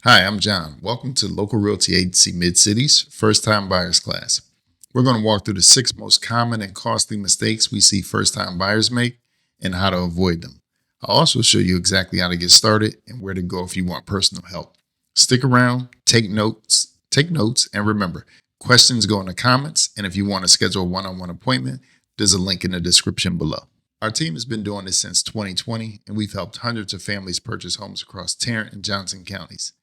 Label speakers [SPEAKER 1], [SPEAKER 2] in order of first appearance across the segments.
[SPEAKER 1] Hi, I'm John. Welcome to Local Realty Agency Mid-Cities First-Time Buyers Class. We're going to walk through the 6 most common and costly mistakes we see first-time buyers make and how to avoid them. I'll also show you exactly how to get started and where to go if you want personal help. Stick around, take notes, and remember, questions go in the comments, and if you want to schedule a one-on-one appointment, there's a link in the description below. Our team has been doing this since 2020, and we've helped hundreds of families purchase homes across Tarrant and Johnson counties.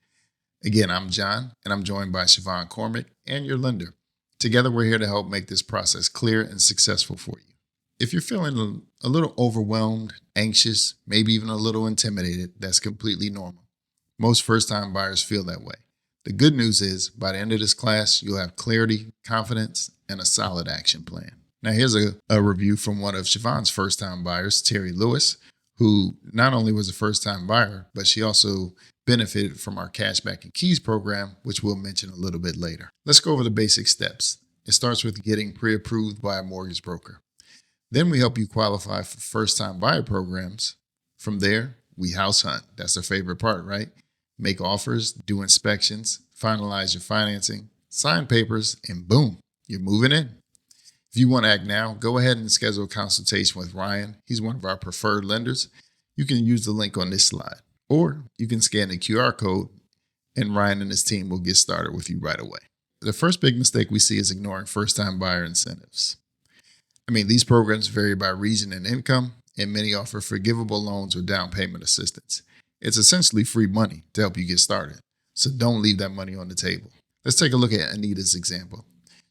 [SPEAKER 1] Again, I'm John, and I'm joined by Siobhan Cormick and your lender. Together, we're here to help make this process clear and successful for you. If you're feeling a little overwhelmed, anxious, maybe even a little intimidated, that's completely normal. Most first-time buyers feel that way. The good news is, by the end of this class, you'll have clarity, confidence, and a solid action plan. Now, here's a review from one of Siobhan's first-time buyers, Terry Lewis, who not only was a first-time buyer, but she also benefited from our Cashback and Keys program, which we'll mention a little bit later. Let's go over the basic steps. It starts with getting pre-approved by a mortgage broker. Then we help you qualify for first-time buyer programs. From there, we house hunt. That's our favorite part, right? Make offers, do inspections, finalize your financing, sign papers, and boom, you're moving in. If you want to act now, go ahead and schedule a consultation with Ryan. He's one of our preferred lenders. You can use the link on this slide, or you can scan the QR code and Ryan and his team will get started with you right away. The first big mistake we see is ignoring first-time buyer incentives. These programs vary by region and income, and many offer forgivable loans or down payment assistance. It's essentially free money to help you get started, so don't leave that money on the table. Let's take a look at Anita's example.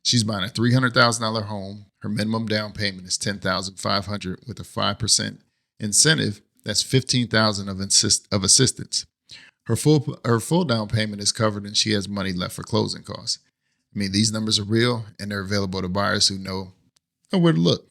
[SPEAKER 1] She's buying a $300,000 home. Her minimum down payment is $10,500 with a 5% incentive. That's $15,000 of assistance. Her full down payment is covered and she has money left for closing costs. These numbers are real and they're available to buyers who know where to look.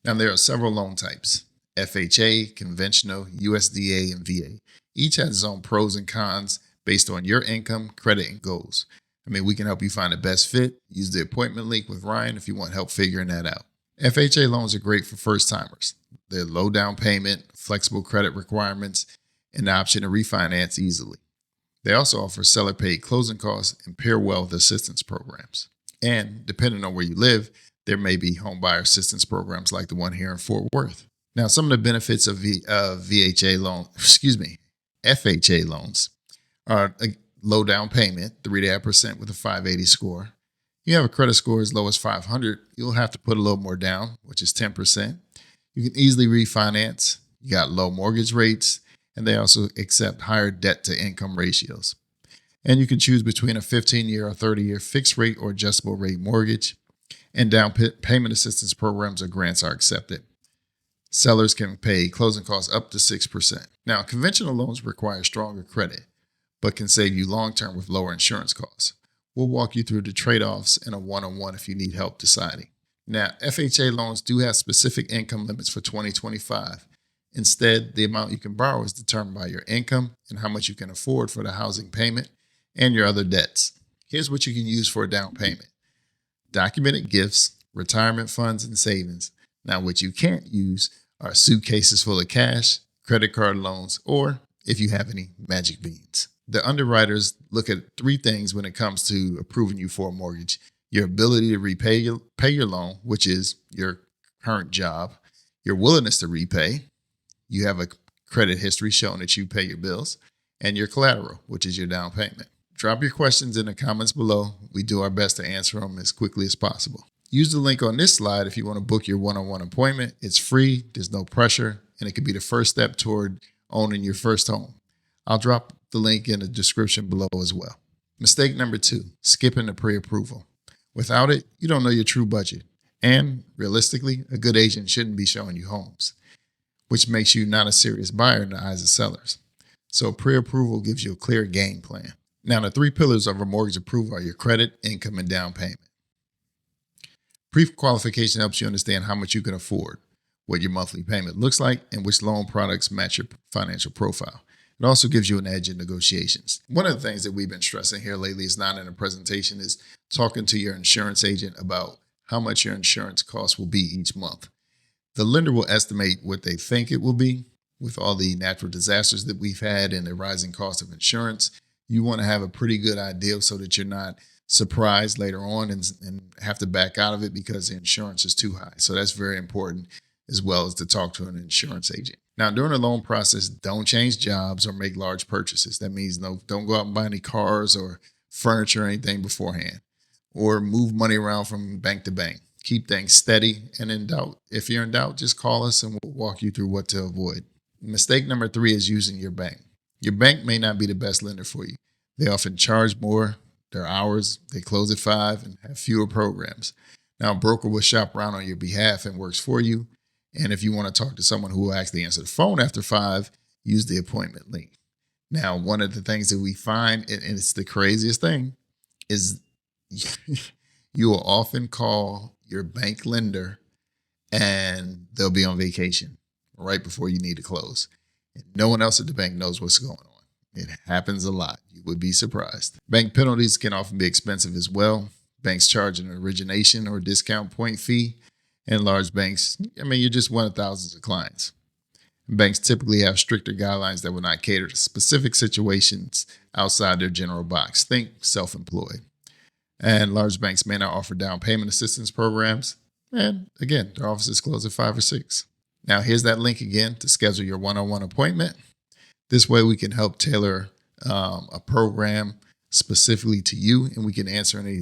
[SPEAKER 1] Now, there are several loan types: FHA, conventional, USDA, and VA. Each has its own pros and cons based on your income, credit, and goals. We can help you find the best fit. Use the appointment link with Ryan if you want help figuring that out. FHA loans are great for first-timers. They're low down payment, flexible credit requirements, and the option to refinance easily. They also offer seller-paid closing costs and pair well with assistance programs. And depending on where you live, there may be home buyer assistance programs like the one here in Fort Worth. Now, some of the benefits of FHA loans are a low down payment, 3.5% with a 580 score. You have a credit score as low as 500, you'll have to put a little more down, which is 10%. You can easily refinance. You got low mortgage rates, and they also accept higher debt to income ratios. And you can choose between a 15-year or 30-year fixed rate or adjustable rate mortgage, and down payment assistance programs or grants are accepted. Sellers can pay closing costs up to 6%. Now, conventional loans require stronger credit, but can save you long-term with lower insurance costs. We'll walk you through the trade-offs in a one-on-one if you need help deciding. Now, FHA loans do have specific income limits for 2025. Instead, the amount you can borrow is determined by your income and how much you can afford for the housing payment and your other debts. Here's what you can use for a down payment: documented gifts, retirement funds, and savings. Now, what you can't use are suitcases full of cash, credit card loans, or if you have any magic beans. The underwriters look at 3 things when it comes to approving you for a mortgage: your ability to pay your loan, which is your current job, your willingness to repay, you have a credit history showing that you pay your bills, and your collateral, which is your down payment. Drop your questions in the comments below. We do our best to answer them as quickly as possible. Use the link on this slide if you want to book your one-on-one appointment. It's free, there's no pressure, and it could be the first step toward owning your first home. I'll drop the link in the description below as well. Mistake number 2, skipping the pre-approval. Without it, you don't know your true budget. And realistically, a good agent shouldn't be showing you homes, which makes you not a serious buyer in the eyes of sellers. So pre-approval gives you a clear game plan. Now, the 3 pillars of a mortgage approval are your credit, income, and down payment. Pre-qualification helps you understand how much you can afford, what your monthly payment looks like, and which loan products match your financial profile. It also gives you an edge in negotiations. One of the things that we've been stressing here lately, is not in a presentation, is talking to your insurance agent about how much your insurance costs will be each month. The lender will estimate what they think it will be. With all the natural disasters that we've had and the rising cost of insurance, You want to have a pretty good idea so that you're not surprised later on and have to back out of it because the insurance is too high. So that's very important, as well as to talk to an insurance agent. Now, during the loan process, don't change jobs or make large purchases. That means don't go out and buy any cars or furniture or anything beforehand, or move money around from bank to bank. Keep things steady and in doubt. If you're in doubt, just call us and we'll walk you through what to avoid. Mistake number 3 is using your bank. Your bank may not be the best lender for you. They often charge more, their hours, they close at 5 and have fewer programs. Now, a broker will shop around on your behalf and works for you. And if you want to talk to someone who will actually answer the phone after 5, use the appointment link. Now, one of the things that we find, and it's the craziest thing, is you will often call your bank lender and they'll be on vacation right before you need to close. And no one else at the bank knows what's going on. It happens a lot. You would be surprised. Bank penalties can often be expensive as well. Banks charge an origination or discount point fee. And large banks, you're just one of thousands of clients. Banks typically have stricter guidelines that will not cater to specific situations outside their general box. Think self-employed. And large banks may not offer down payment assistance programs. And again, their offices close at 5 or 6. Now, here's that link again to schedule your one-on-one appointment. This way we can help tailor a program specifically to you, and we can answer any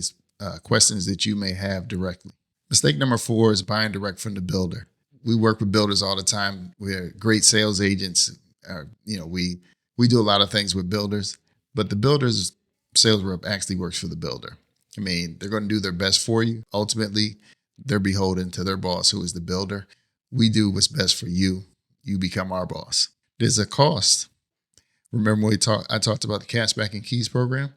[SPEAKER 1] questions that you may have directly. Mistake number 4 is buying direct from the builder. We work with builders all the time. We're great sales agents. We do a lot of things with builders, but the builder's sales rep actually works for the builder. They're going to do their best for you. Ultimately, they're beholden to their boss, who is the builder. We do what's best for you. You become our boss. There's a cost. Remember when I talked about the cashback and keys program?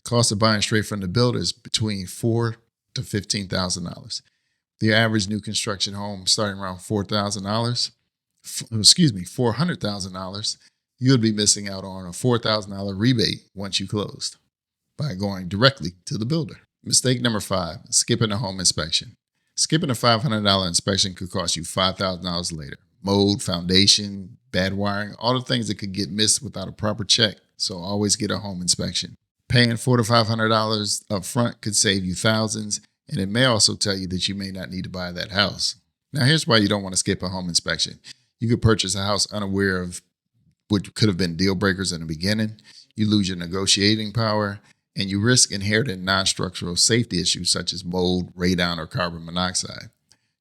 [SPEAKER 1] The cost of buying straight from the builder is between $4,000 to $15,000. The average new construction home starting around $400,000, you would be missing out on a $4,000 rebate once you closed by going directly to the builder. Mistake number 5, skipping a home inspection. Skipping a $500 inspection could cost you $5,000 later. Mold, foundation, bad wiring, all the things that could get missed without a proper check. So always get a home inspection. Paying $400 to $500 up front could save you thousands, and it may also tell you that you may not need to buy that house. Now, here's why you don't want to skip a home inspection. You could purchase a house unaware of what could have been deal breakers in the beginning. You lose your negotiating power, and you risk inheriting non-structural safety issues such as mold, radon, or carbon monoxide.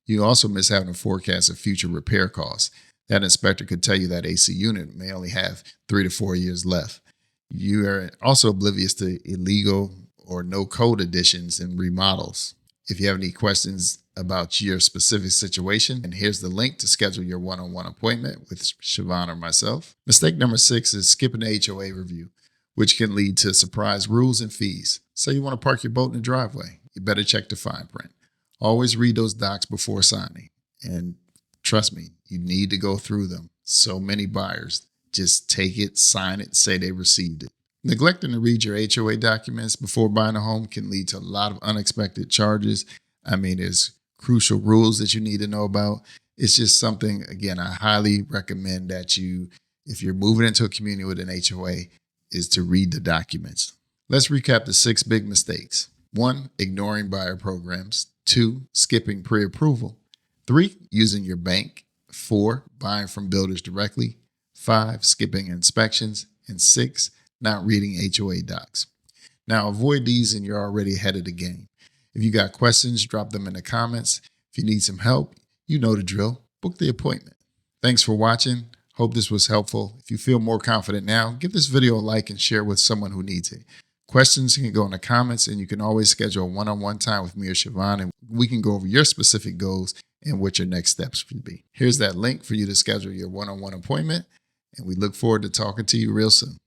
[SPEAKER 1] You also miss having a forecast of future repair costs. That inspector could tell you that AC unit may only have 3 to 4 years left. You are also oblivious to illegal or no code additions and remodels. If you have any questions about your specific situation, and here's the link to schedule your one-on-one appointment with Siobhan or myself. Mistake number 6 is skipping the HOA review, which can lead to surprise rules and fees. Say you want to park your boat in the driveway, you better check the fine print. Always read those docs before signing. And trust me, you need to go through them. So many buyers just take it, sign it, say they received it. Neglecting to read your HOA documents before buying a home can lead to a lot of unexpected charges. There's crucial rules that you need to know about. It's just something, again, I highly recommend that you, if you're moving into a community with an HOA, is to read the documents. Let's recap the 6 big mistakes. 1, ignoring buyer programs. 2, skipping pre-approval. 3, using your bank. 4, buying from builders directly. 5, skipping inspections. And 6, not reading HOA docs. Now, avoid these and you're already ahead of the game. If you got questions, drop them in the comments. If you need some help, you know the drill. Book the appointment. Thanks for watching. Hope this was helpful. If you feel more confident now, give this video a like and share with someone who needs it. Questions can go in the comments, and you can always schedule a one-on-one time with me or Siobhan, and we can go over your specific goals and what your next steps should be. Here's that link for you to schedule your one-on-one appointment, and we look forward to talking to you real soon.